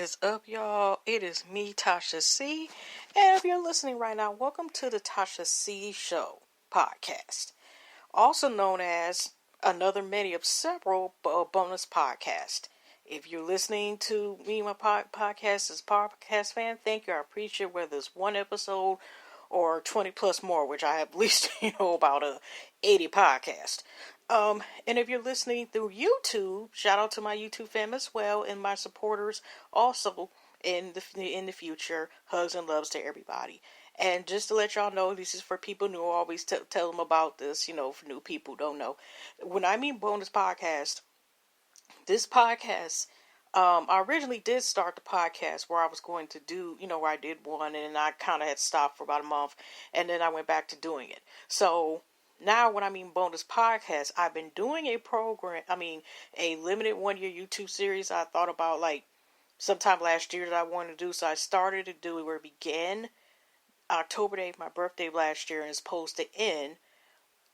is up, y'all? It is me, Tasha C. And if you're listening right now, welcome to the Tasha C Show podcast, also known as another many of several bonus podcasts. If you're listening to me, my podcast as podcast fan, thank you. I appreciate whether it's one episode or 20 plus more, which I have at least, about 80 podcasts. And if you're listening through YouTube, shout out to my YouTube fam as well and my supporters also in the future. Hugs and loves to everybody. And just to let y'all know, this is for people new. I always tell them about this, for new people who don't know. When I mean bonus podcast, this podcast, I originally did start the podcast where I was going to do, where I did one and I kind of had stopped for about a month and then I went back to doing it. So now when I mean bonus podcast, I've been doing a limited 1-year YouTube series I thought about like sometime last year that I wanted to do. So I started to do it where it began October 8th, my birthday last year, and it's supposed to end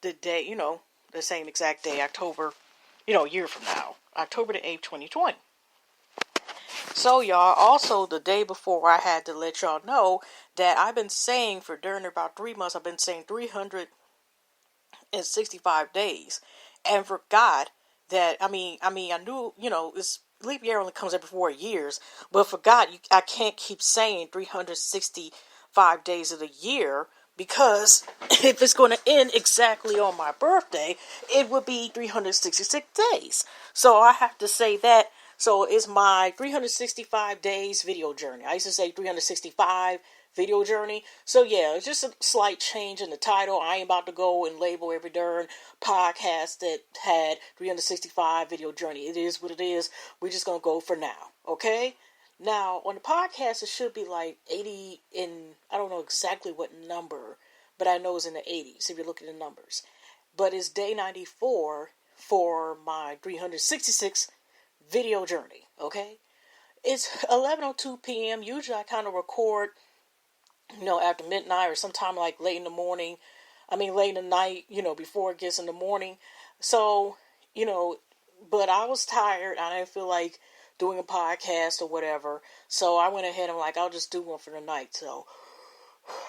the day, the same exact day, October, a year from now, October the 8th, 2020. So y'all, also the day before I had to let y'all know that I've been saying during about 3 months, I've been saying 365 days and forgot that, I knew, it's leap year only comes every 4 years, but forgot I can't keep saying 365 days of the year because if it's going to end exactly on my birthday, it would be 366 days. So I have to say that. So it's my 365 days video journey. I used to say 365 video journey. So yeah, it's just a slight change in the title. I ain't about to go and label every darn podcast that had 365 video journey. It is what it is. We're just going to go for now. Okay? Now, on the podcast, it should be like 80 I don't know exactly what number, but I know it's in the 80s if you look at the numbers. But it's day 94 for my 366 video journey, okay? It's 11:02 p.m. Usually I kind of record, after midnight or sometime like late in the night, before it gets in the morning. So, but I was tired. I didn't feel like doing a podcast or whatever. So I went ahead and I'll just do one for the night. So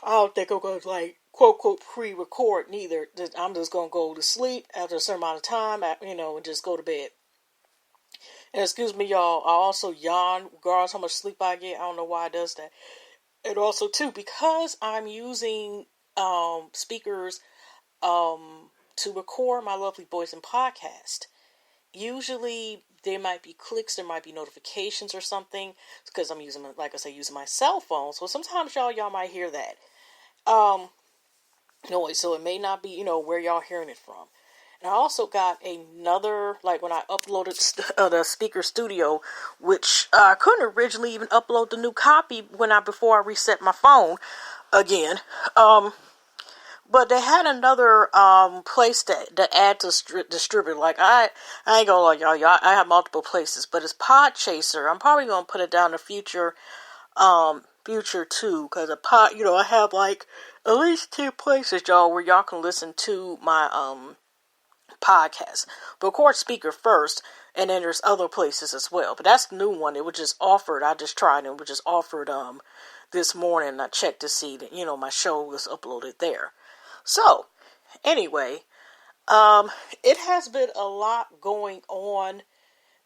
I don't think I'm going to quote, quote, pre-record neither. I'm just going to go to sleep after a certain amount of time, and just go to bed. And excuse me, y'all, I also yawn regardless how much sleep I get. I don't know why it does that. And also, too, because I'm using speakers to record my lovely voice and podcast, usually there might be clicks, there might be notifications or something, because I'm using, using my cell phone. So sometimes y'all might hear that noise. So it may not be, where y'all hearing it from. And I also got another, when I uploaded the Speaker Studio, which I couldn't originally even upload the new copy before I reset my phone again. But they had another place to add to distribute. I ain't gonna lie, y'all. I have multiple places, but it's Podchaser. I'm probably gonna put it down in the future too, because I have at least 2 places, y'all, where y'all can listen to my podcast. But of course, Speaker first, and then there's other places as well. But that's the new one. It was just offered. I just tried it. It was just offered this morning. And I checked to see that my show was uploaded there. So anyway, it has been a lot going on.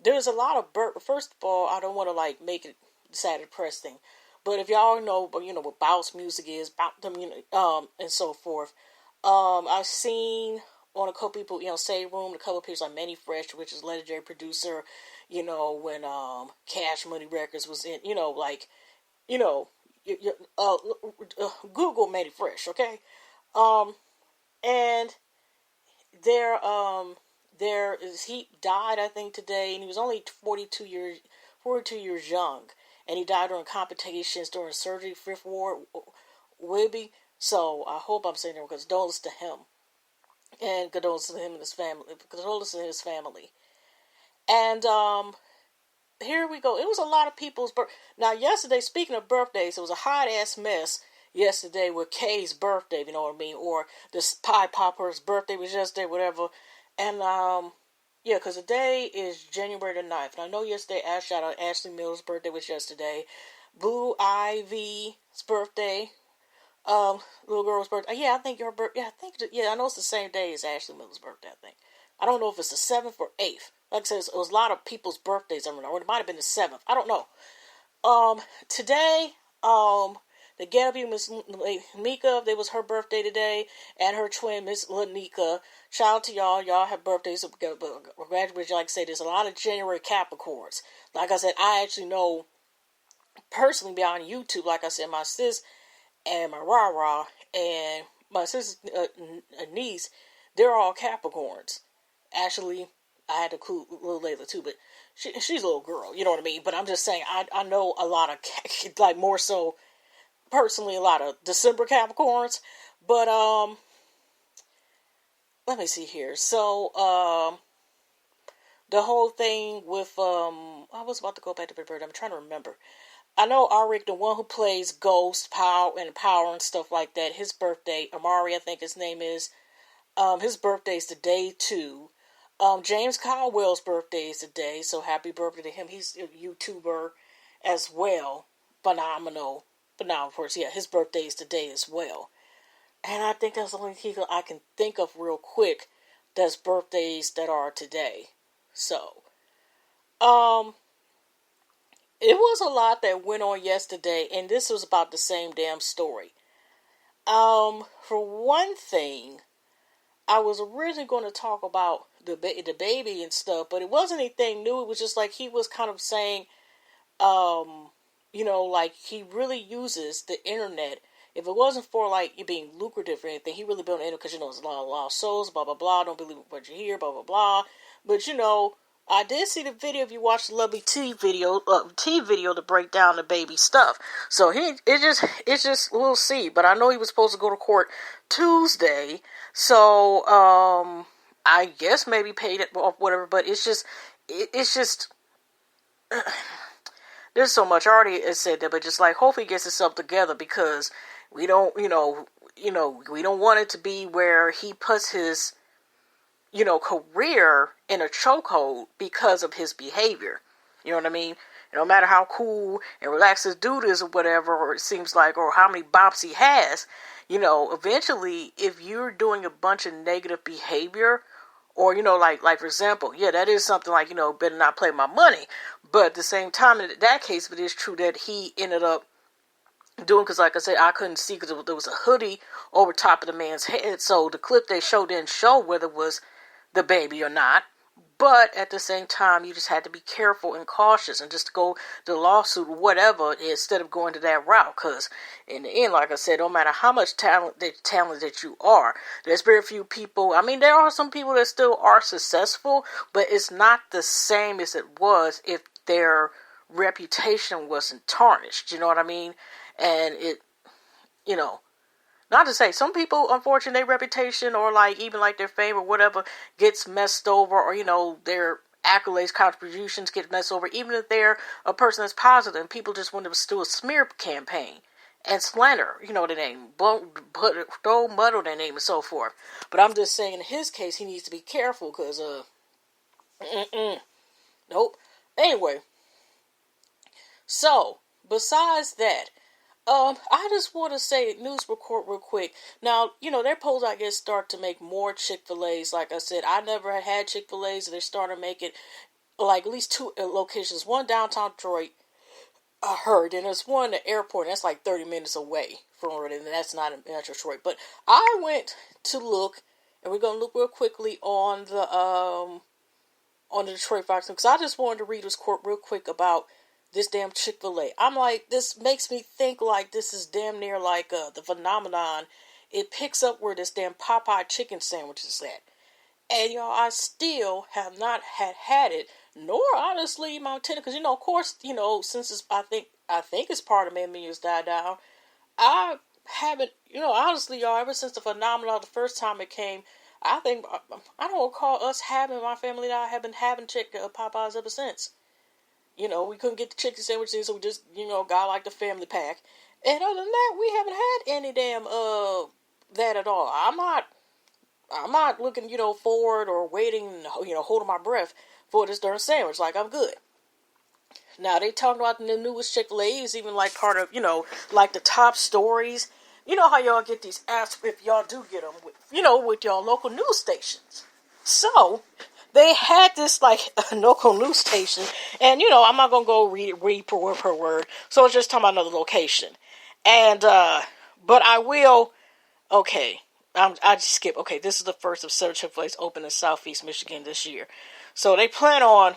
There's a lot of first of all, I don't want to make it sad depressing, but if y'all know, what bounce music is, and so forth. I've seen on a couple people, Say Room, a couple of people like Manny Fresh, which is legendary producer, when Cash Money Records was in, Google Manny Fresh, okay? And he died, I think, today, and he was only 42 years young, and he died during complications during surgery, 5th Ward, Wibby. So I hope I'm saying that because condolences to him. And condolences to him and his family. Condolences to his family. And here we go. It was a lot of people's Now, yesterday, speaking of birthdays, it was a hot-ass mess yesterday with Kay's birthday, you know what I mean? Or this Pie Popper's birthday was yesterday, whatever. And Yeah, because the day is January the 9th. And I know yesterday, shout out Ashley Mills' birthday was yesterday. Blue Ivy's birthday. Little girl's birthday. Yeah, I think your birthday. Yeah, I know it's the same day as Ashley Miller's birthday. I think. I don't know if it's the 7th or 8th. Like I said, it was a lot of people's birthdays. I don't know, or it might have been the 7th. I don't know. Today, the Get Up Miss Mika, it was her birthday today, and her twin Miss Lanika. Shout out to y'all. Y'all have birthdays. Congratulations. Like I said, there's a lot of January Capricorns. Like I said, I actually know personally beyond YouTube. Like I said, my sis and my rah-rah and my sister's niece, they're all Capricorns. Actually, I had to include little Layla too, but she's a little girl, you know what I mean? But I'm just saying, I know a lot of, like more so, personally, a lot of December Capricorns. But, let me see here. So, the whole thing with, I was about to go back to the bird. I'm trying to remember. I know Arik, the one who plays Ghost, Power and stuff like that, his birthday, Amari, I think his name is, his birthday's today too. James Caldwell's birthday is today, so happy birthday to him. He's a YouTuber as well. Phenomenal. But now, of course, yeah, his birthday is today as well. And I think that's the only people I can think of real quick that's birthdays that are today. So, it was a lot that went on yesterday, and this was about the same damn story. For one thing, I was originally going to talk about the baby and stuff, but it wasn't anything new. It was just like he was kind of saying, like he really uses the internet. If it wasn't for like you being lucrative or anything, he really built the internet because there's a lot of souls, blah blah blah. Don't believe what you hear, blah blah blah. But I did see the video. If you watch the lovely T video to break down the baby stuff. So it's just we'll see. But I know he was supposed to go to court Tuesday. So I guess maybe paid it off, whatever. But it's just there's so much. I already said that, but just like hopefully he gets himself together because we don't we don't want it to be where he puts his career in a chokehold because of his behavior. You know what I mean? No matter how cool and relaxed his dude is or whatever, or it seems like, or how many bops he has, eventually, if you're doing a bunch of negative behavior, or, like for example, yeah, that is something like, better not play my money. But at the same time, in that case, it is true that he ended up doing, because like I said, I couldn't see because there was a hoodie over top of the man's head. So the clip they showed didn't show whether it was the baby or not. But at the same time, you just had to be careful and cautious and just go to lawsuit or whatever instead of going to that route. Because in the end, like I said, no matter how much talent that you are, there's very few people. I mean, there are some people that still are successful, but it's not the same as it was if their reputation wasn't tarnished. You know what I mean? And not to say some people, unfortunately, their reputation or like even like their fame or whatever gets messed over, or their accolades, contributions get messed over, even if they're a person that's positive and people just want to do a smear campaign and slander, their name, throw mud on their name and so forth. But I'm just saying, in his case, he needs to be careful because nope. Anyway, so besides that. I just want to say news report real quick. Now, their polls, I guess, start to make more ChickfilA's. Like I said, I never had ChickfilA's. They're starting to make it like at least 2 locations. One downtown Detroit, I heard, and there's one at the airport. And that's like 30 minutes away from it, and that's not in Metro Detroit. But I went to look, and we're gonna look real quickly on the Detroit Fox because I just wanted to read this quote real quick about this damn Chick-fil-A. I'm like, this makes me think like this is damn near like the phenomenon. It picks up where this damn Popeye chicken sandwich is at. And y'all, I still have not had it, nor honestly my tenant, because of course, since it's, I think it's part of main menus died down. I haven't, honestly, y'all, ever since the phenomenon, the first time it came, I think I don't recall us having, my family and I have been having Popeyes ever since. We couldn't get the chicken sandwiches, so we just, got like the family pack. And other than that, we haven't had any damn, that at all. I'm not I'm not looking, forward or waiting, holding my breath for this darn sandwich. Like, I'm good. Now, they talking about the newest ChickfilA is even like part of, like the top stories. You know how y'all get these apps if y'all do get them, with y'all local news stations. So, they had this, like, a local news station, and, I'm not going to go read per word, so it's just talking about another location. And, but I will, okay, I just skip, okay, this is the first of several Chick-fil-A's open in Southeast Michigan this year. So, they plan on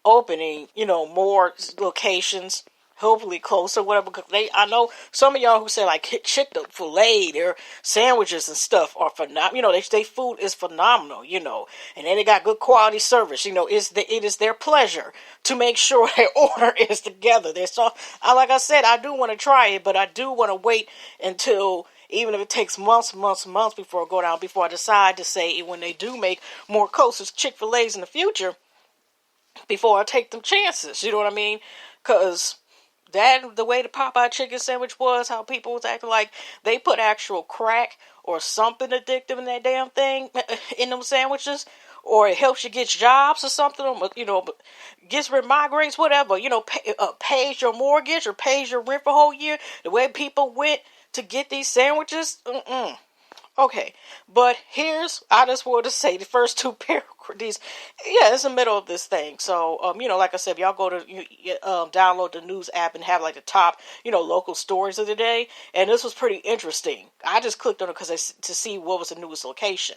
opening, more locations, hopefully closer, whatever. Because I know some of y'all who say like Chick-fil-A, their sandwiches and stuff are phenomenal. They food is phenomenal, and then they got good quality service. It is their pleasure to make sure their order is together. Like I said, I do want to try it, but I do want to wait until. Even if it takes months before I decide to say when they do make more coasters Chick-fil-A's in the future, before I take them chances, you know what I mean? Because the way the Popeye chicken sandwich was, how people was acting like they put actual crack or something addictive in that damn thing in them sandwiches, or it helps you get jobs or something, gets rid of migraines, whatever, pays your mortgage or pays your rent for a whole year, the way people went to get these sandwiches, Okay, but I just wanted to say the first two paragraphs. Yeah, it's the middle of this thing. So, like I said, y'all go to download the news app and have like the top, local stories of the day. And this was pretty interesting. I just clicked on it to see what was the newest location.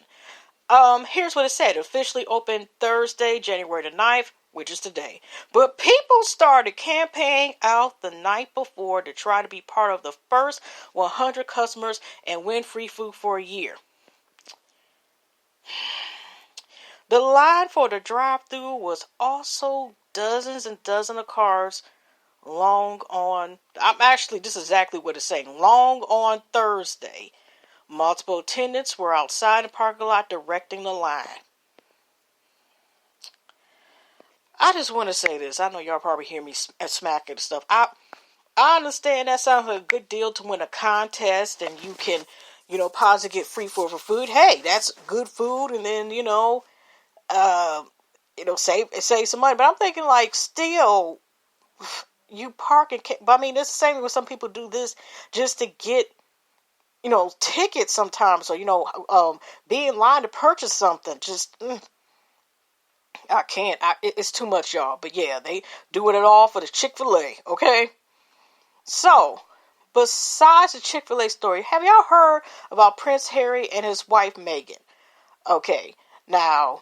Here's what it said. Officially opened Thursday, January the 9th, which is today. But people started campaigning out the night before to try to be part of the first 100 customers and win free food for a year. The line for the drive-thru was also dozens and dozens of cars long on... this is exactly what it's saying. Long on Thursday. Multiple attendants were outside the parking lot directing the line. I just want to say this. I know y'all probably hear me smacking and stuff. I understand that sounds like a good deal to win a contest and you can, possibly get free for food. Hey, that's good food, and then, save some money. But I'm thinking, like, still, you park and... But I mean, it's the same when some people do this just to get, tickets sometimes, or, be in line to purchase something. Just... I can't. It's too much, y'all. But yeah, they doing it all for the Chick-fil-A, okay? So, besides the Chick-fil-A story, have y'all heard about Prince Harry and his wife Meghan? Okay, now,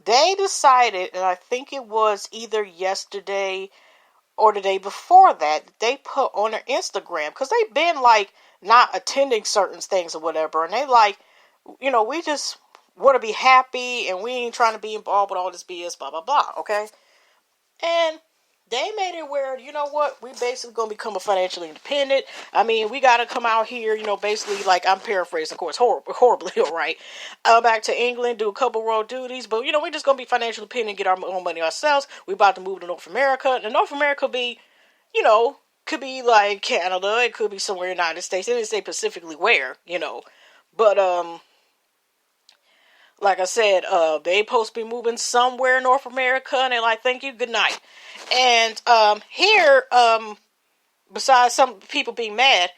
they decided, and I think it was either yesterday or the day before that, they put on their Instagram, because they've been, like, not attending certain things or whatever, and they like, we just... want to be happy, and we ain't trying to be involved with all this BS, blah, blah, blah, okay? And they made it where, you know what, we basically going to become a financially independent. I mean, we got to come out here, basically, like, I'm paraphrasing, of course, horribly, all right? Back to England, do a couple world duties, but, we're just going to be financially independent, get our own money ourselves. We about to move to North America, and North America be, could be, like, Canada, it could be somewhere in the United States. They didn't say specifically where, but, like I said, they supposed to be moving somewhere in North America, and they're like, thank you, good night. And here, besides some people being mad,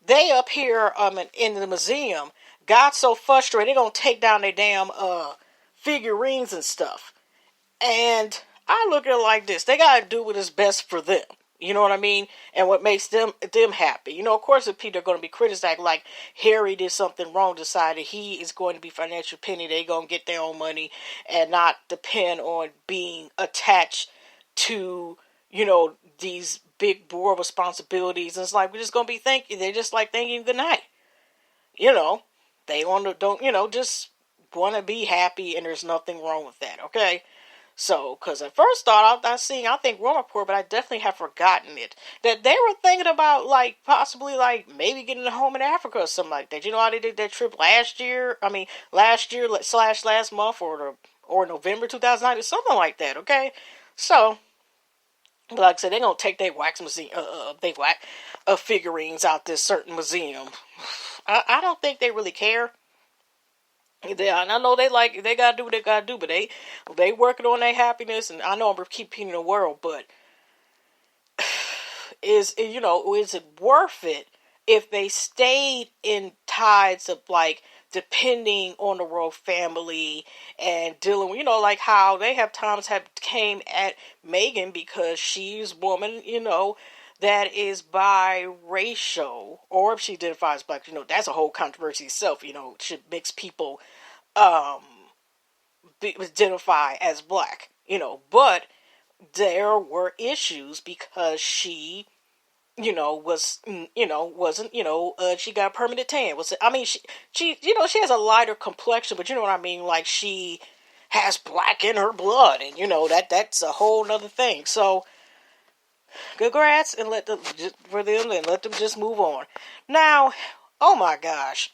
they up here in the museum got so frustrated, they're going to take down their damn figurines and stuff. And I look at it like this. They got to do what is best for them. You know what I mean? And what makes them happy. Of course, if people are going to be criticized, like Harry did something wrong, decided he is going to be financial penny, they going to get their own money and not depend on being attached to, these big board responsibilities. And it's like, we're just going to be thinking, they're just like thinking good night. They don't, just want to be happy, and there's nothing wrong with that, okay? So, because at first thought, I think Rome Report, but I definitely have forgotten it, that they were thinking about, like, possibly, like, maybe getting a home in Africa or something like that. You know how they did that trip last year / last month, or November 2009, or something like that, okay? So, like I said, they're going to take their wax museum, figurines out this certain museum. I don't think they really care. And I know they gotta do what they gotta do, but they working on their happiness, and I know I'm repeating the world, but is it worth it if they stayed in tides of like depending on the royal family and dealing with, like how they have times have came at Meghan because she's woman, that is biracial, or if she identifies black, that's a whole controversy itself, should mix people um identify as black, but there were issues because she wasn't, she got permanent tan. I mean, she has a lighter complexion, but you know what I mean? Like, she has black in her blood, and, that's a whole nother thing. So, congrats, and let them just move on. Now, oh my gosh.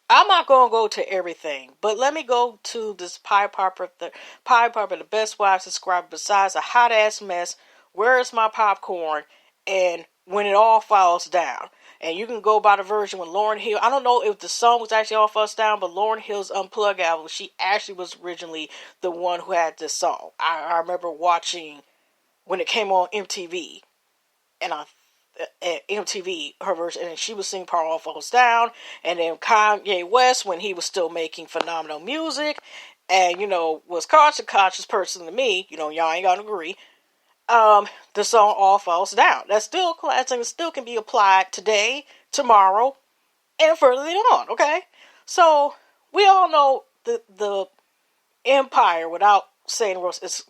I'm not going to go to everything, but let me go to this Pie Piper, the best wives described besides a hot ass mess. Where is my popcorn? And when it all falls down. And you can go by the version with Lauryn Hill. I don't know if the song was actually All Falls Down, but Lauryn Hill's Unplugged album, she actually was originally the one who had this song. I remember watching when it came on MTV, and at MTV, her version, and she was singing Part All Falls Down, and then Kanye West, when he was still making phenomenal music, and, was conscious person to me, y'all ain't gonna agree, the song All Falls Down. That's still a classic, it still can be applied today, tomorrow, and further on, okay? So, we all know the empire, without saying is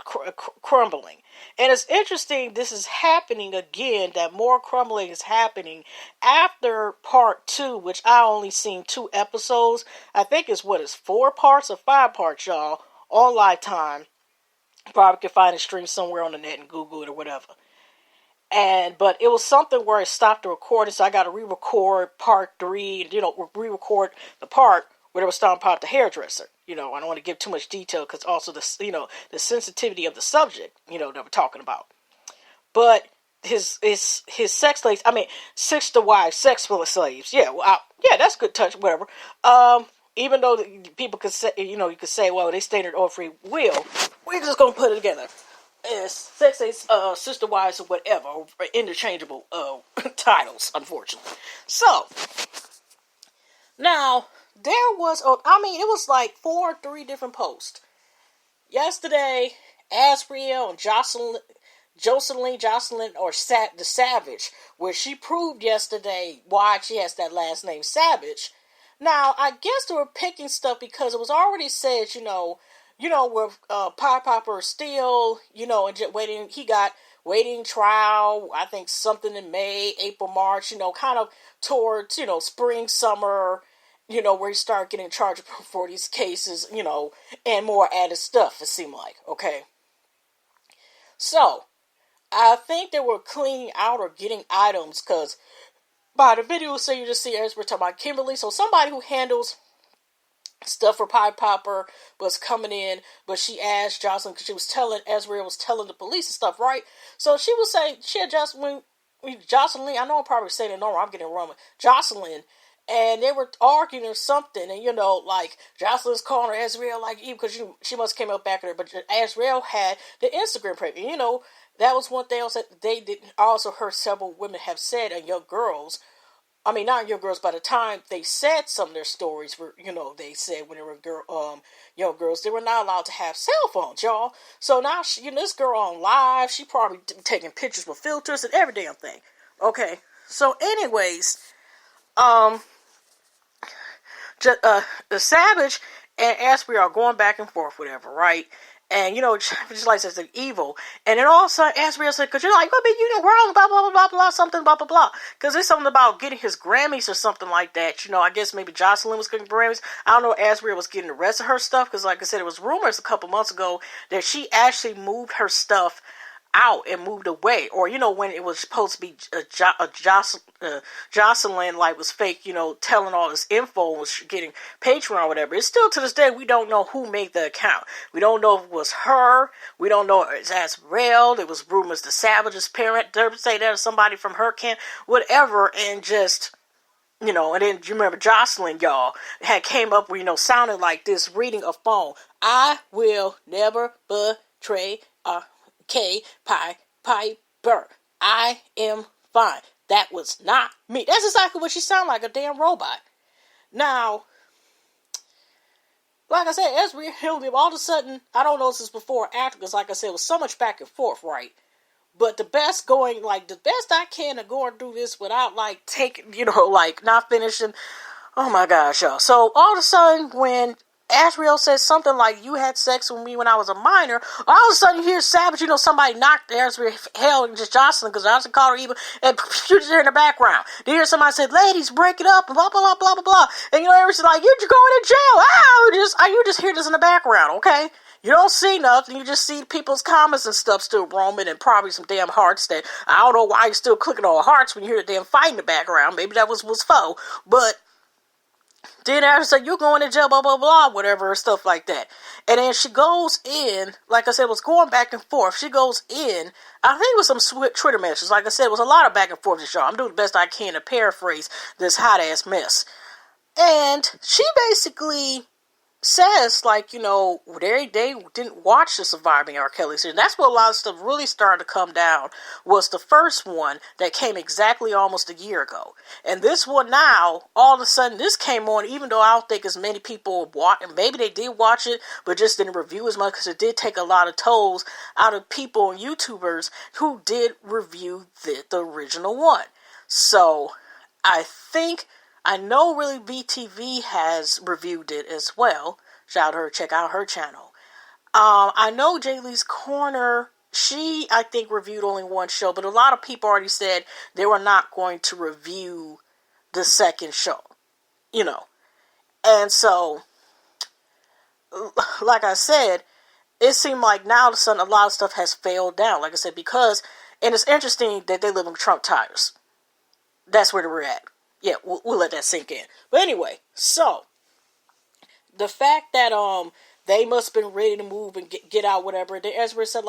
crumbling. And it's interesting, this is happening again, that more crumbling is happening after part 2, which I only seen 2 episodes. I think it's 4 parts or 5 parts, y'all, on Lifetime. Probably can find it streamed somewhere on the net and Google it or whatever. But it was something where it stopped the recording, so I got to re-record part 3, re-record the part where they were talking about the hairdresser. I don't want to give too much detail because also the sensitivity of the subject, that we're talking about. But his sex slaves, sister wives, sex slaves. Yeah, yeah, that's a good touch, whatever. Even though people could say, you could say, well, they stayed in free will, we're just gonna put it together as sex slaves, sister wives, or whatever, or interchangeable titles, unfortunately. So now. There was, it was like 4 or 3 different posts. Yesterday, Asriel and Jocelyn, or the Savage, where she proved yesterday why she has that last name Savage. Now, I guess they were picking stuff because it was already said, with Pie Popper still, and just waiting, he got waiting trial, I think something in May, April, March, kind of towards, spring, summer, where he started getting charged for these cases, and more added stuff, it seemed like, okay? So, I think they were cleaning out or getting items, because by the video, so you just see as we're talking about Kimberly, so somebody who handles stuff for Pie Popper was coming in, but she asked Jocelyn, because Ezra was telling the police and stuff, right? So she was saying, she had Jocelyn, I know I'm probably saying it wrong, I'm getting it wrong, Jocelyn, and they were arguing or something, and like Jocelyn's calling her Azrael like Eve because she must came up back at her, but Azrael had the Instagram page. That was one thing else that they did. Also heard several women have said, and young girls. Not young girls. By the time they said some of their stories, were they said when they were young girls, they were not allowed to have cell phones, y'all. So now this girl on live, she probably taking pictures with filters and every damn thing. Okay, so anyways, the Savage and Asprey are going back and forth, whatever, right? And, just like says, they're evil. And then all of a sudden, Asprey said, because you're like, wrong, blah, blah, blah, blah, blah, something, blah, blah, blah. Because there's something about getting his Grammys or something like that. I guess maybe Jocelyn was getting Grammys. I don't know if Asprey was getting the rest of her stuff. Because, like I said, it was rumors a couple months ago that she actually moved her stuff out and moved away, or when it was supposed to be Jocelyn like was fake, telling all this info, was getting Patreon or whatever. It's still to this day we don't know who made the account. We don't know if it was her. We don't know if it's real. There was rumors the Savage's parent, they say that was somebody from her camp, whatever, and just And then you remember Jocelyn, y'all, had came up with, sounding like this, reading a phone. I will never betray K. Piper. I am fine. That was not me. That's exactly what she sounded like, a damn robot. Now, like I said, Ezra Hildy, all of a sudden, I don't know if this is before or after, because like I said, it was so much back and forth, right? But the best I can to go and do this without, taking, not finishing. Oh my gosh, y'all. So, all of a sudden, when Asriel says something like, you had sex with me when I was a minor, all of a sudden you hear Savage, somebody knocked Asriel hell and just Jocelyn, because Jocelyn called her evil, and you just hear in the background. You hear somebody say, ladies, break it up, and blah, blah, blah, blah, blah, blah. And everybody's like, you're going to jail. You just hear this in the background, okay? You don't see nothing. You just see people's comments and stuff still roaming, and probably some damn hearts that, I don't know why you're still clicking on hearts when you hear the damn fight in the background. Maybe that was faux. But then after said, you're going to jail, blah, blah, blah, whatever, stuff like that. And then she goes in, like I said, was going back and forth. She goes in, I think it was some Twitter messages. Like I said, it was a lot of back and forth this y'all. I'm doing the best I can to paraphrase this hot-ass mess. And she basically says, they didn't watch the Surviving R. Kelly series. That's what a lot of stuff really started to come down, was the first one that came exactly almost a year ago. And this one now, all of a sudden, this came on, even though I don't think as many people watched, and maybe they did watch it, but just didn't review as much, because it did take a lot of tolls out of people and YouTubers who did review the original one. So, I know really BTV has reviewed it as well. Shout out to her, check out her channel. I know Jay Lee's Corner, she, I think, reviewed only one show, but a lot of people already said they were not going to review the second show, And so, like I said, it seemed like now all of a sudden a lot of stuff has failed down, like I said, and it's interesting that they live in Trump tires. That's where we're at. Yeah, we'll let that sink in. But anyway, so the fact that they must have been ready to move and get out, whatever. And Ezra said,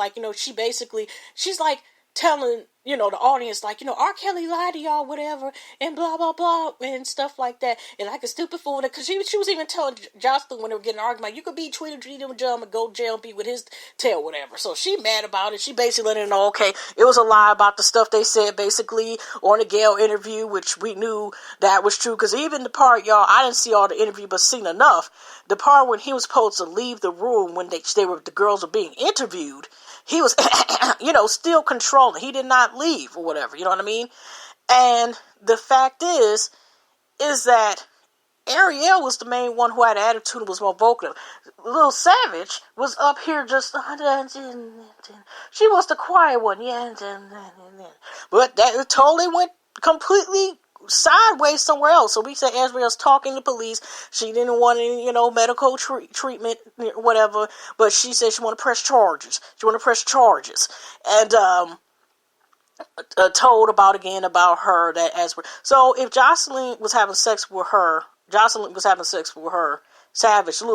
she's like telling, the audience, R. Kelly lied to y'all, whatever, and blah, blah, blah, and stuff like that. And like a stupid fool, because she was even telling Jocelyn when they were getting an argument, you could be tweeted, treat him, jump, and go to jail and be with his tail, whatever. So she mad about it. She basically letting it know, okay, it was a lie about the stuff they said, basically, on the Gayle interview, which we knew that was true, because even the part, y'all, I didn't see all the interview, but seen enough. The part when he was supposed to leave the room when the girls were being interviewed, he was, still controlling. He did not leave or whatever, you know what I mean? And the fact is that Ariel was the main one who had attitude and was more vocal. Little Savage was up here just, she was the quiet one, yeah. But that totally went completely sideways somewhere else. So we said Azriel's talking to police. She didn't want any, medical treatment, whatever. But she said she want to press charges. And told about her that so if Jocelyn was having sex with her, Little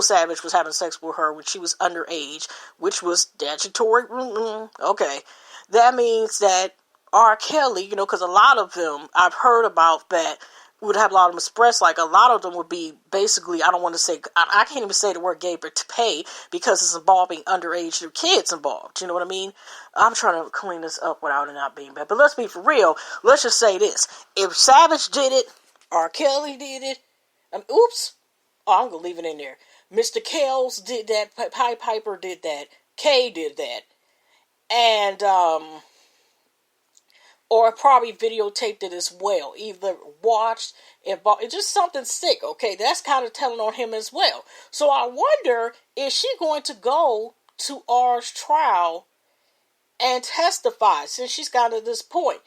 Savage was having sex with her when she was underage, which was statutory. Okay, that means that R. Kelly, because a lot of them I've heard about that would have a lot of them expressed, a lot of them would be basically, I don't want to say, I can't even say the word gay to pay, because it's involving underage kids involved, you know what I mean? I'm trying to clean this up without it not being bad, but let's be for real, let's just say this, if Savage did it, R. Kelly did it, I'm going to leave it in there, Mr. Kells did that, Piper did that, Kay did that, and, or probably videotaped it as well. Either watched, involved. It's just something sick, okay? That's kind of telling on him as well. So I wonder, is she going to go to R's trial and testify since she's gotten to this point?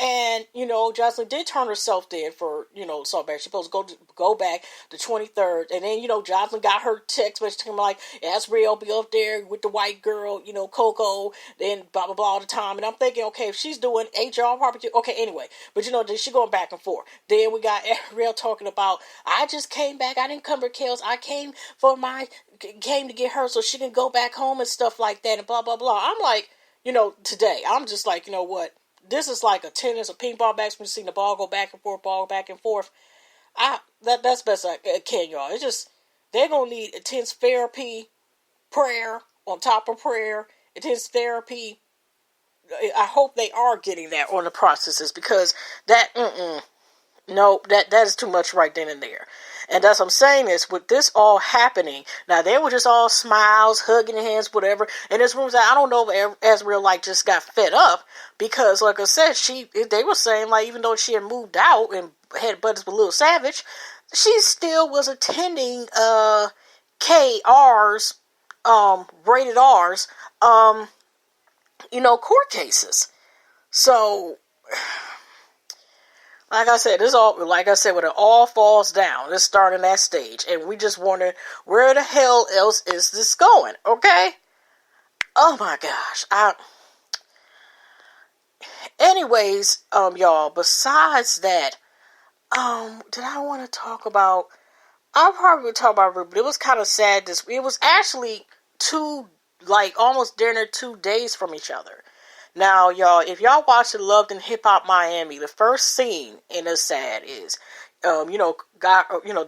And, Jocelyn did turn herself in for, assault back. She's supposed to go back the 23rd. And then, Jocelyn got her text message to him Azriel be up there with the white girl, Coco, then blah, blah, blah all the time. And I'm thinking, okay, if she's doing HR property, okay, anyway. But, then she going back and forth. Then we got Azriel talking about, I just came back. I didn't come for Kels. I came to get her so she can go back home and stuff like that and blah, blah, blah. I'm like, today, I'm just like, you know what? This is like a tennis, a ping pong match when you see the ball go back and forth. That's best I can, y'all. It's just they're gonna need intense therapy, prayer on top of prayer, intense therapy. I hope they are getting that on the processes because that no, that is too much right then and there. And that's what I'm saying is with this all happening, now they were just all smiles, hugging hands, whatever. And there's rooms that I don't know if Azriel like just got fed up because, like I said, they were saying like even though she had moved out and had buddies with Lil Savage, she still was attending KR's rated R's court cases. So like I said, when it all falls down, it's starting that stage, and we just wonder where the hell else is this going? Okay. Oh my gosh. Anyways, y'all. Besides that, did I want to talk about? I'll probably talk about it, but it was kind of sad. It was actually almost dinner 2 days from each other. Now, y'all, if y'all watch the Loved in Hip Hop Miami, the first scene in the sad is, the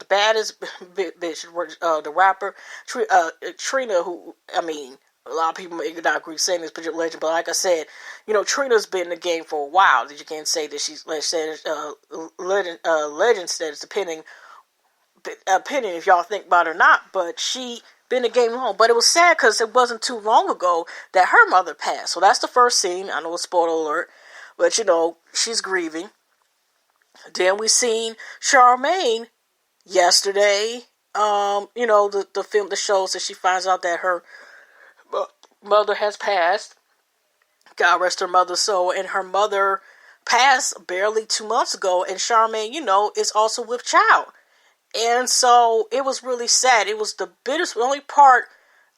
baddest bitch, the rapper, Trina, who, I mean, a lot of people may not agree saying this particular legend, but like I said, Trina's been in the game for a while. You can't say that she's, legend status, depending if y'all think about it or not, but she been in the game long. But it was sad because it wasn't too long ago that her mother passed. So that's the first scene. I know it's spoiler alert, but she's grieving. Then we seen Charmaine yesterday. The film that shows that she finds out that her mother has passed. God rest her mother's soul. And her mother passed barely 2 months ago, and Charmaine, is also with child. And so it was really sad. It was the only part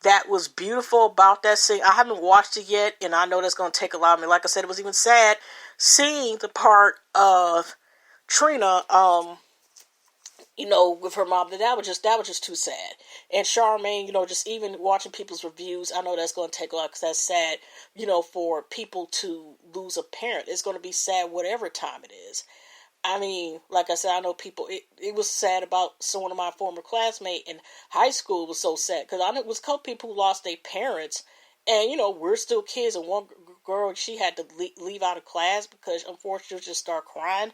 that was beautiful about that scene. I haven't watched it yet, and I know that's going to take a lot of me. Like I said, it was even sad seeing the part of Trina, with her mom. That was just too sad. And Charmaine, just even watching people's reviews, I know that's going to take a lot because that's sad, for people to lose a parent. It's going to be sad whatever time it is. I mean, like I said, I know people, it was sad about one of my former classmates in high school was so sad. Because I know it was a couple people who lost their parents. And, we're still kids. And one girl, she had to leave out of class because, unfortunately, she just started crying.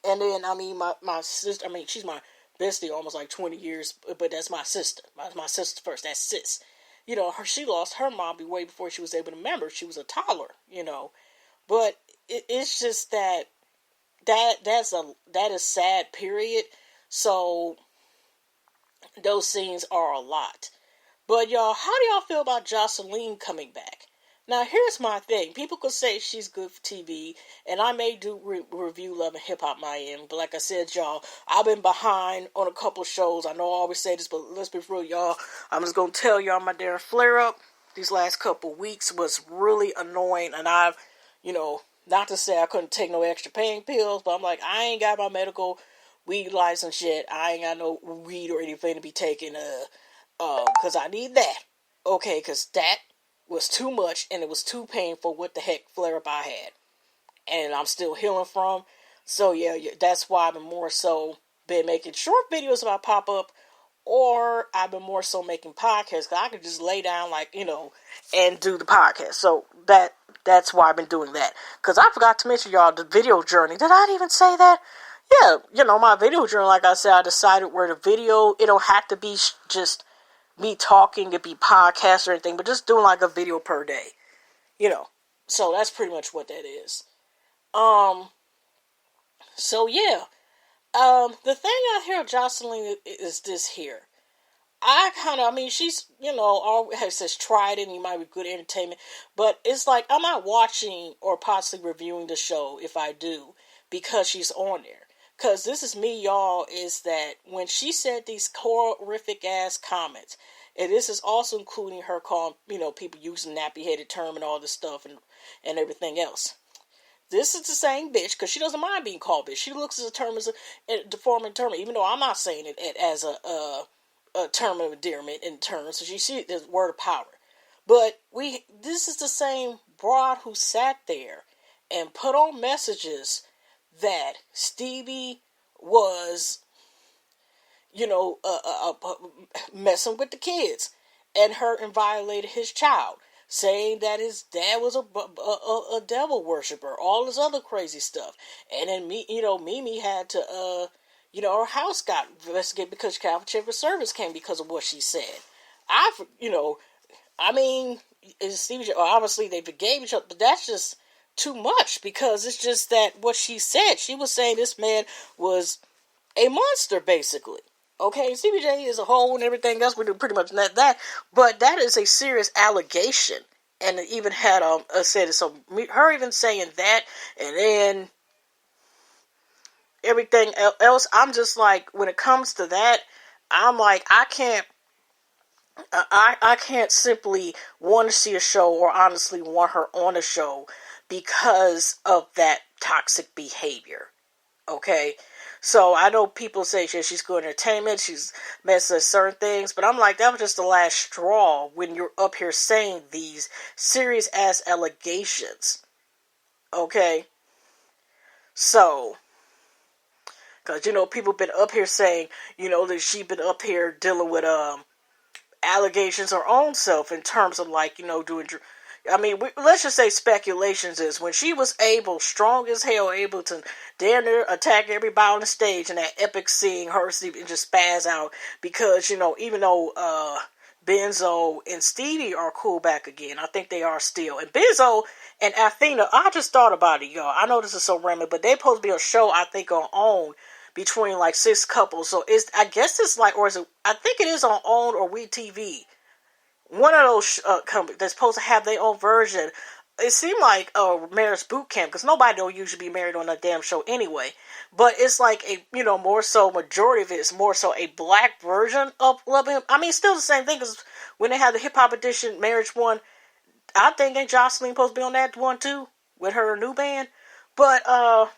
And then, I mean, my sister, I mean, she's my bestie almost like 20 years. But that's my sister. My sister first. That's sis. She lost her mom way before she was able to remember. She was a toddler, But it's just that is sad, period. So those scenes are a lot. But y'all, how do y'all feel about Jocelyn coming back? Now here's my thing. People could say she's good for TV, and I may do review Love and Hip Hop Miami. But like I said, y'all, I've been behind on a couple shows. I know I always say this, but let's be real, y'all. I'm just gonna tell y'all my damn flare up these last couple weeks was really annoying, and I've, not to say I couldn't take no extra pain pills, but I'm like, I ain't got my medical weed license yet. I ain't got no weed or anything to be taking, because I need that. Okay, because that was too much, and it was too painful what the heck flare-up I had. And I'm still healing from. So, yeah, that's why I've been more so been making short videos about pop-up, or I've been more so making podcasts, because I could just lay down, and do the podcast. So, that's why I've been doing that. Because I forgot to mention, y'all, the video journey. Did I even say that? Yeah, my video journey, like I said, I decided where the video, it don't have to be just me talking, it be podcast or anything, but just doing a video per day. So that's pretty much what that is. So yeah. The thing I hear of Jocelyn is this here. She's, always says tried it and you might be good entertainment, but it's like, I'm not watching or possibly reviewing the show if I do, because she's on there. Because this is me, y'all, is that when she said these horrific ass comments, and this is also including her calling, people using nappy-headed term and all this stuff and everything else. This is the same bitch, because she doesn't mind being called bitch. She looks at the term as a deforming term, even though I'm not saying it as a term of endearment in terms, so she sees it as word of power. But this is the same broad who sat there and put on messages that Stevie was, messing with the kids, and hurt and violated his child, saying that his dad was a devil worshiper, all this other crazy stuff. And then Mimi had to, her house got investigated because Catholic Chamber Service came because of what she said. I mean, Stevie J, obviously they forgave each other, but that's just too much, because it's just that what she said, she was saying this man was a monster, basically. Okay, Stevie J is a whole and everything else. We do pretty much that, but that is a serious allegation, and it even had said it. So her even saying that, and then everything else, I'm just like, when it comes to that, I'm like, I can't simply want to see a show, or honestly want her on a show, because of that toxic behavior. Okay, so I know people say she's good entertainment, she's messed with certain things, but I'm like, that was just the last straw when you're up here saying these serious ass allegations. Okay, so, because people been up here saying, that she been up here dealing with allegations her own self, in terms of like, doing, I mean, let's just say speculations is when she was strong as hell, able to damn near attack everybody on the stage in that epic scene, her and just spaz out, because, even though Benzo and Stevie are cool back again, I think they are still. And Benzo and Athena, I just thought about it, y'all. I know this is so random, but they supposed to be a show, I think, on OWN, between like 6 couples. So I guess it's like, or is it, I think it is on OWN or WeTV. One of those companies that's supposed to have their own version. It seemed like Marriage Boot Camp, because nobody don't usually be married on a damn show anyway. But it's like more so, majority of it is more so a black version of Love Him. I mean, still the same thing, because when they had the hip hop edition marriage one, I think ain't Jocelyn supposed to be on that one too, with her new band. But I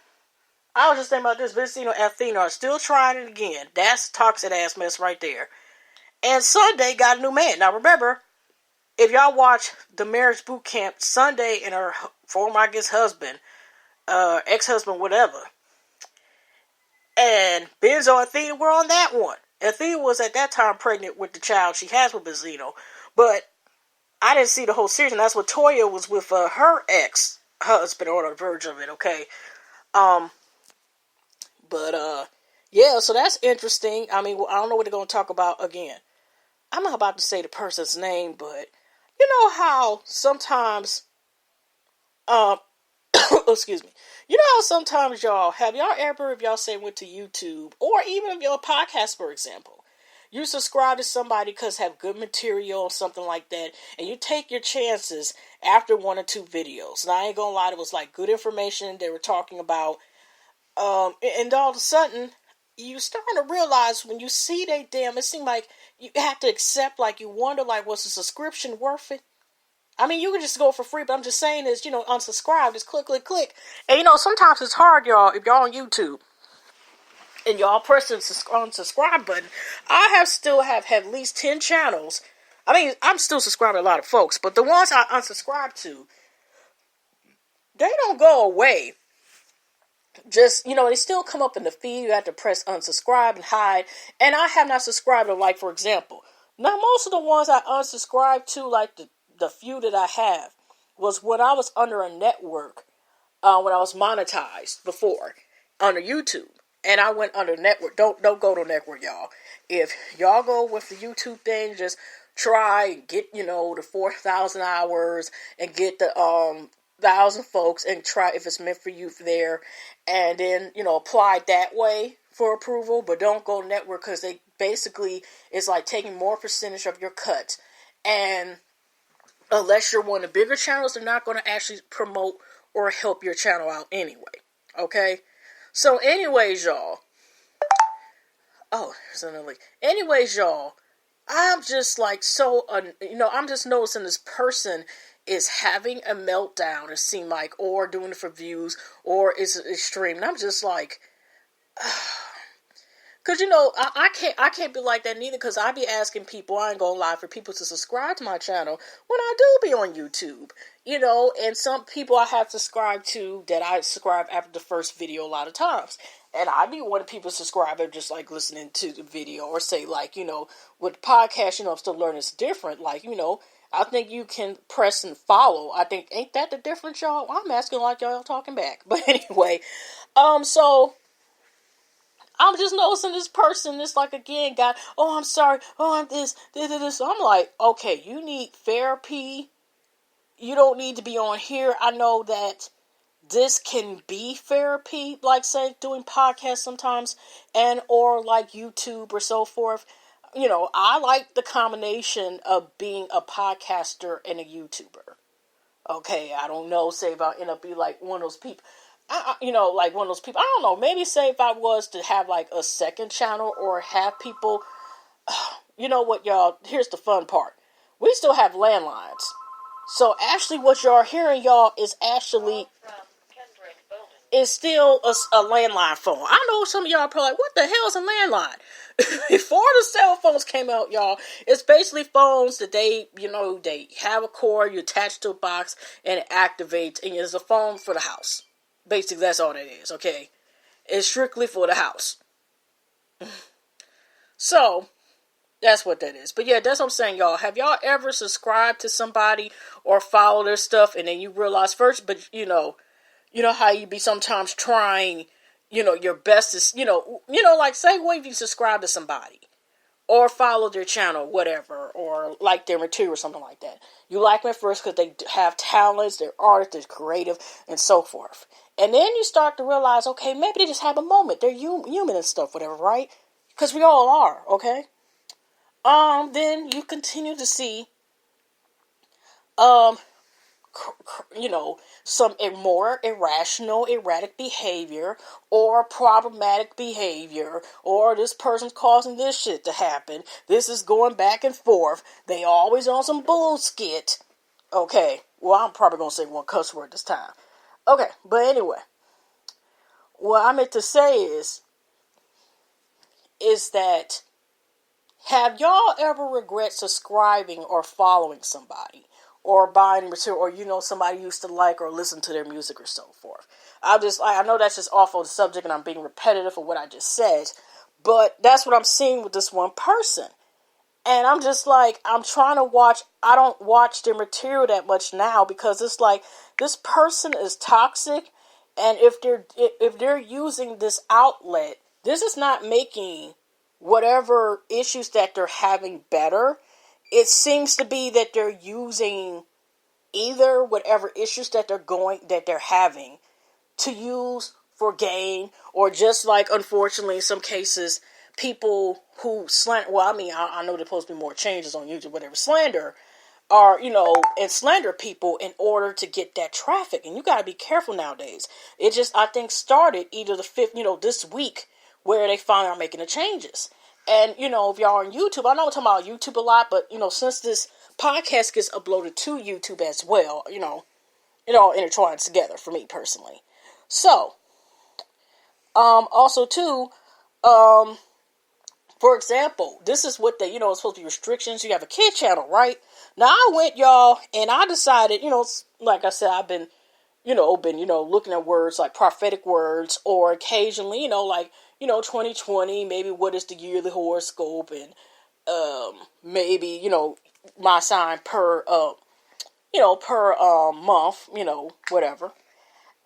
was just thinking about this. Vincino and Athena are still trying it again. That's toxic ass mess right there. And Sunday got a new man. Now remember, if y'all watch the Marriage Boot Camp, Sunday and her former, I guess, husband, ex-husband, whatever, and Benzo and Athena were on that one. Athena was at that time pregnant with the child she has with Benzino. But I didn't see the whole series, and that's what Toya was with her ex-husband, on the verge of it, okay? Yeah, so that's interesting. I mean, I don't know what they're going to talk about again. I'm not about to say the person's name, but you know how sometimes, excuse me, you know how sometimes have y'all ever, if y'all say went to YouTube, or even if you're a podcast, for example, you subscribe to somebody because have good material or something like that, and you take your chances after 1 or 2 videos. And I ain't gonna lie, it was like good information they were talking about, and all of a sudden, you starting to realize when you see it seems like you have to accept, like, you wonder, like, was the subscription worth it? I mean, you can just go for free, but I'm just saying is, unsubscribe, just click. And, sometimes it's hard, y'all, if y'all on YouTube, and y'all press the unsubscribe button. I still have at least 10 channels. I mean, I'm still subscribed to a lot of folks, but the ones I unsubscribe to, they don't go away. Just, they still come up in the feed. You have to press unsubscribe and hide. And I have not subscribed to, like, for example, now most of the ones I unsubscribed to, like the few that I have, was when I was under a network, when I was monetized before, under YouTube. And I went under network. Don't go to network, y'all. If y'all go with the YouTube thing, just try and get, the 4,000 hours and get the 1,000 folks, and try if it's meant for you there, and then apply that way for approval. But don't go network, because they basically, it's like taking more percentage of your cut, and unless you're one of the bigger channels, they're not going to actually promote or help your channel out anyway. Okay, so anyways, y'all, I'm just like I'm just noticing this person is having a meltdown, it seemed like, or doing it for views, or it's extreme. And I'm just like, because I can't be like that neither, because I be asking people, I ain't gonna lie, for people to subscribe to my channel when I do be on YouTube. and some people I have subscribed to that I subscribe after the first video a lot of times. And I be wanting people to subscribe and just like listening to the video, or say like, with podcast, I'm still learning it's different. Like, I think you can press and follow. I think, ain't that the difference, y'all? I'm asking like y'all talking back. But anyway, so I'm just noticing this person, this like again got, oh, I'm sorry, oh, I'm this. So I'm like, okay, you need therapy. You don't need to be on here. I know that this can be therapy, like say doing podcasts sometimes, and or like YouTube or so forth. I like the combination of being a podcaster and a YouTuber. Okay, I don't know, say if I end up be like one of those people. Like one of those people. I don't know. Maybe say if I was to have like a second channel or have people. You know what, y'all? Here's the fun part. We still have landlines. So actually what y'all are hearing, y'all, is actually is still a landline phone. I know some of y'all are probably like, what the hell is a landline? Before the cell phones came out, y'all, it's basically phones that they have a cord, you attach to a box, and it activates, and it's a phone for the house. Basically, that's all that is, okay? It's strictly for the house. So, that's what that is. But yeah, that's what I'm saying, y'all. Have y'all ever subscribed to somebody or followed their stuff and then you realize first, but you know how you be sometimes trying, your best to, like say when you subscribe to somebody or follow their channel, whatever, or like their material or something like that. You like them at first because they have talents, they're artists, they're creative, and so forth. And then you start to realize, okay, maybe they just have a moment. They're human and stuff, whatever, right? Because we all are, okay? Then you continue to see, some more irrational, erratic behavior, or problematic behavior, or this person's causing this shit to happen. This is going back and forth. They always on some bullshit. Okay, well, I'm probably going to say one cuss word this time. Okay, but anyway, what I meant to say is that have y'all ever regret subscribing or following somebody or buying material, or somebody used to like or listen to their music or so forth? I know that's just off of the subject and I'm being repetitive of what I just said, but that's what I'm seeing with this one person. And I'm just like, I'm trying to watch. I don't watch their material that much now because it's like this person is toxic, and if they're using this outlet, this is not making whatever issues that they're having better. It seems to be that they're using either whatever issues that they're having to use for gain, or just like, unfortunately, in some cases, people who slander, well, I mean, I know there's supposed to be more changes on YouTube, whatever, slander, are, and slander people in order to get that traffic. And you got to be careful nowadays. It just, I think, started either the 5th, this week, where they finally are making the changes. And, if y'all are on YouTube, I know I'm talking about YouTube a lot, but, since this podcast gets uploaded to YouTube as well, it all intertwines together for me personally. So, also too, for example, this is what it's supposed to be restrictions. You have a kid channel, right? Now I went, y'all, and I decided, like I said, I've been looking at words like prophetic words, or occasionally, like, 2020, maybe what is the yearly horoscope, and, maybe, my sign per month, whatever.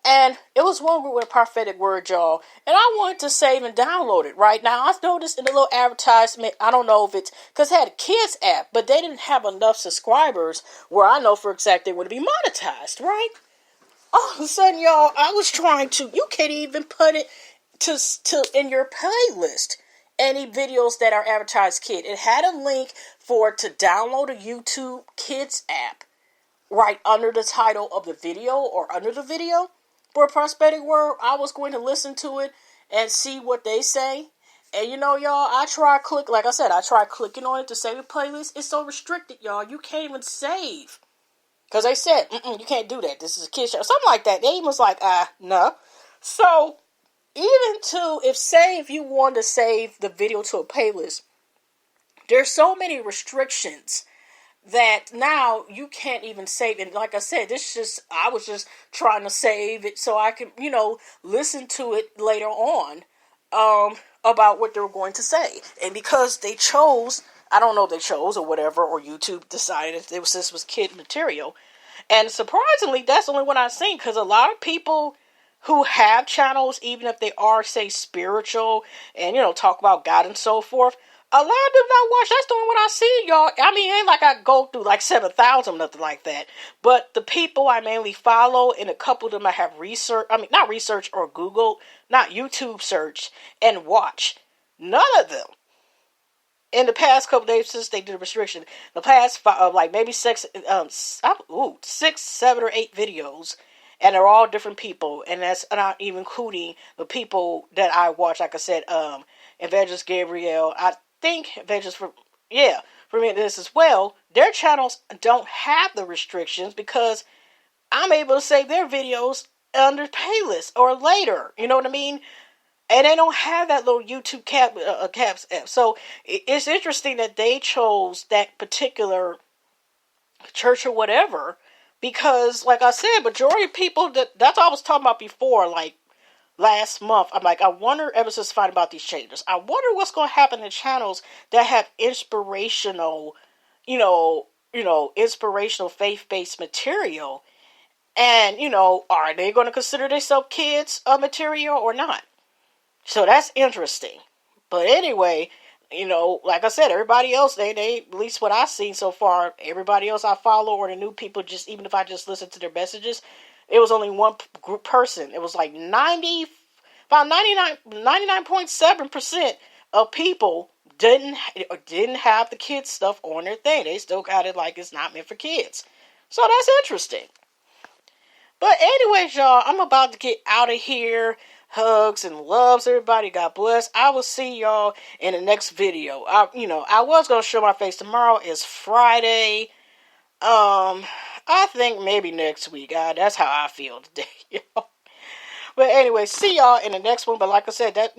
And it was one with prophetic word, y'all. And I wanted to save and download it right now. I noticed in the little advertisement, I don't know if it's because it had a kids app, but they didn't have enough subscribers where I know for a fact they would be monetized, right? All of a sudden, y'all, I was trying to, you can't even put it to in your playlist any videos that are advertised kid. It had a link to download a YouTube Kids app right under the title of the video or under the video. For a prophetic word, I was going to listen to it and see what they say. And y'all, I tried clicking on it to save a playlist. It's so restricted, y'all. You can't even save. Because they said, you can't do that. This is a kid's show. Something like that. They even was like, no. So, even if you want to save the video to a playlist, there's so many restrictions that now you can't even save it. Like I said, I was just trying to save it so I can, listen to it later on, about what they were going to say. And because they chose, I don't know if they chose or whatever, or YouTube decided if this was kid material. And surprisingly, that's the only one I've seen, because a lot of people who have channels, even if they are, say, spiritual and, talk about God and so forth, a lot of them not watch. That's the only one I see, y'all. I mean, it ain't like I go through like 7,000, nothing like that. But the people I mainly follow, and a couple of them I have not research or Google, not YouTube search and watch. None of them in the past couple days since they did a restriction, the past like maybe 6, 7, or 8 videos, and they're all different people, and that's not even including the people that I watch. Like I said, Evangelist Gabriel, I think Evangelist for me this as well. Their channels don't have the restrictions because I'm able to save their videos under playlist or later. You know what I mean? And they don't have that little YouTube caps app. So it's interesting that they chose that particular church or whatever, because, like I said, majority of people, that's what I was talking about before, like last month. I'm like, I wonder, ever since finding about these changes, I wonder what's going to happen to channels that have inspirational, inspirational faith-based material. And, are they going to consider themselves kids material or not? So that's interesting. But anyway, like I said, everybody else, they at least what I've seen so far, everybody else I follow or the new people, just even if I just listen to their messages, it was only one group person. It was like 99.7% of people didn't have the kids stuff on their thing. They still got it like it's not meant for kids. So that's interesting. But anyways, y'all, I'm about to get out of here. Hugs and loves, everybody. God bless. I will see y'all in the next video. I was going to show my face tomorrow. It's Friday. I think maybe next week. That's how I feel today, y'all. But anyway, see y'all in the next one. But like I said, I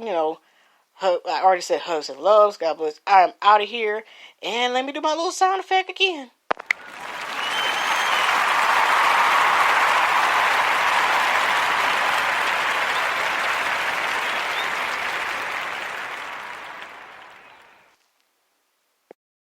already said hugs and loves. God bless. I'm out of here. And let me do my little sound effect again.